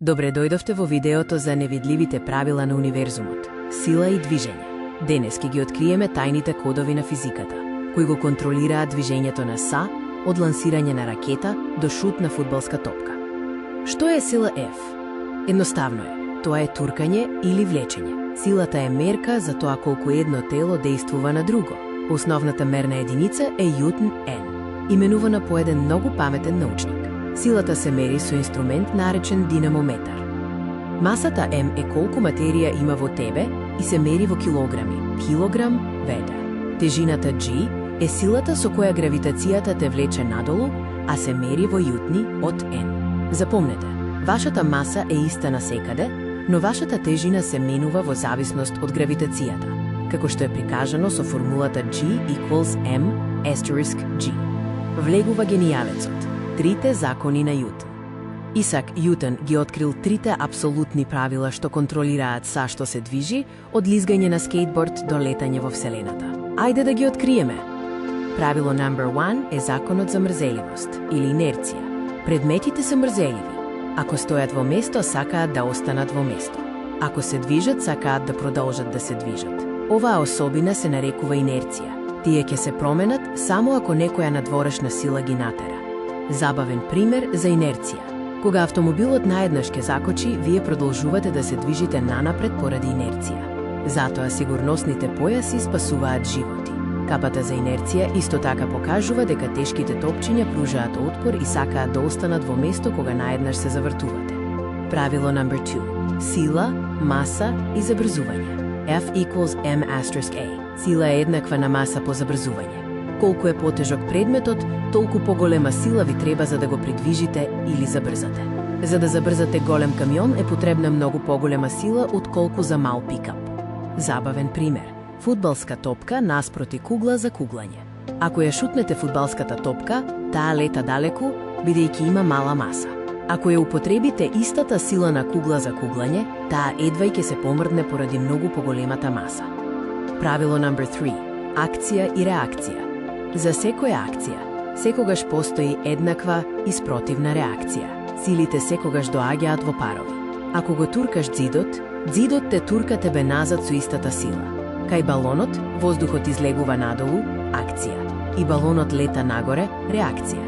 Добре дојдовте во видеото за невидливите правила на универзумот, сила и движење. Денес ќе ги откриеме тајните кодови на физиката, кои го контролираат движењето на са, од лансирање на ракета до шут на фудбалска топка. Што е сила F? Едноставно е, тоа е туркање или влечење. Силата е мерка за тоа колку едно тело дејствува на друго. Основната мерна единица е Њутон Н, именувана по еден многу паметен научник. Силата се мери со инструмент наречен динамометар. Масата М е колку материја има во тебе и се мери во килограми, килограм веда. Тежината G е силата со која гравитацијата те влече надолу, а се мери во њутни од N. Запомнете, вашата маса е иста насекаде, но вашата тежина се менува во зависност од гравитацијата, како што е прикажано со формулата G equals M asterisk G. Влегува генијалецот. Трите закони на Њутон. Исак Њутон ги открил трите апсолутни правила што контролираат са што се движи, од лизгање на скейтборд до летање во Вселената. Ајде да ги откриеме. Правило number 1 е законот за мрзеливост или инерција. Предметите се мрзеливи. Ако стојат во место, сакаат да останат во место. Ако се движат, сакаат да продолжат да се движат. Оваа особина се нарекува инерција. Тие ќе се променат само ако некоја надворешна сила ги натера. Забавен пример за инерција. Кога автомобилот наеднаш ке закочи, вие продолжувате да се движите нанапред поради инерција. Затоа сигурносните појаси спасуваат животи. Капата за инерција исто така покажува дека тешките топчиња пружаат отпор и сакаат да останат во место кога наеднаш се завртувате. Правило number 2. Сила, маса и забрзување. F equals M asterisk A. Сила е еднаква на маса по забрзување. Колку е потежок предметот, толку поголема сила ви треба за да го придвижите или забрзате. За да забрзате голем камион е потребна многу поголема сила отколку за мал пикап. Забавен пример. Фудбалска топка наспроти кугла за куглање. Ако ја шутнете фудбалската топка, таа лета далеку, бидејќи има мала маса. Ако ја употребите истата сила на кугла за куглање, таа едва ќе се помрдне поради многу поголемата маса. Правило number 3. Акција и реакција. За секоја акција, секогаш постои еднаква и спротивна реакција. Силите секогаш доаѓаат во парови. Ако го туркаш ѕидот, ѕидот те турка тебе назад со истата сила. Кај балонот, воздухот излегува надолу, акција, и балонот лета нагоре, реакција.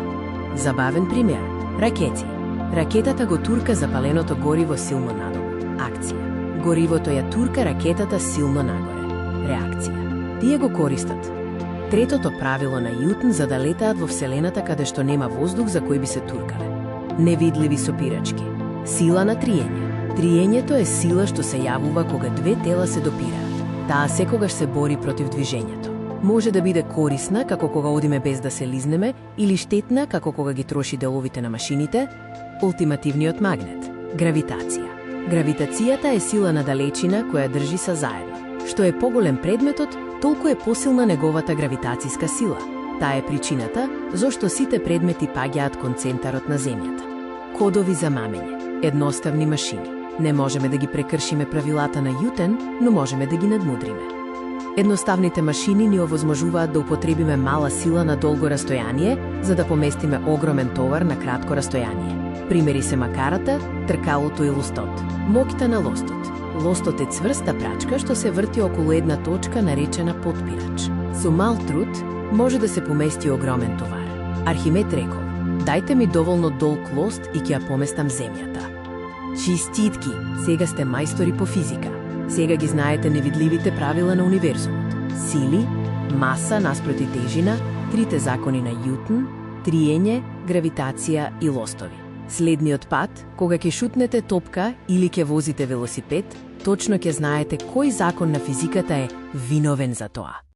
Забавен пример. Ракети. Ракетата го турка запаленото гориво силно надолу, акција. Горивото ја турка ракетата силно нагоре, реакција. Тие го користат. Третото правило на Њутон за да летаат во Вселената каде што нема воздух за кој би се туркале. Невидливи сопирачки. Сила на триење. Триењето е сила што се јавува кога две тела се допираат. Таа секогаш се бори против движењето. Може да биде корисна како кога одиме без да се лизнеме или штетна како кога ги троши деловите на машините. Ултимативниот магнет. Гравитација. Гравитацијата е сила на далечина која држи са заедно. Што е поголем предметот, толку е посилна неговата гравитацијска сила. Таа е причината зошто сите предмети паѓаат кон центарот на земјата. Кодови за мамење. Едноставни машини. Не можеме да ги прекршиме правилата на Њутон, но можеме да ги надмудриме. Едноставните машини ни овозможуваат да употребиме мала сила на долго растојание, за да поместиме огромен товар на кратко растојание. Примери се макарата, тркалото и лустот. Моќта на лостот. Лостот е цврста прачка што се врти околу една точка наречена потпирач. Со мал труд може да се помести огромен товар. Архимед рекол: "Дајте ми доволно долг лост и ќе ја поместам земјата." Чиститки, сега сте мајстори по физика. Сега ги знаете невидливите правила на универзумот. Сили, маса наспроти тежина, трите закони на Њутон, триење, гравитација и лостови. Следниот пат, кога ќе шутнете топка или ќе возите велосипед, точно ќе знаете кој закон на физиката е виновен за тоа.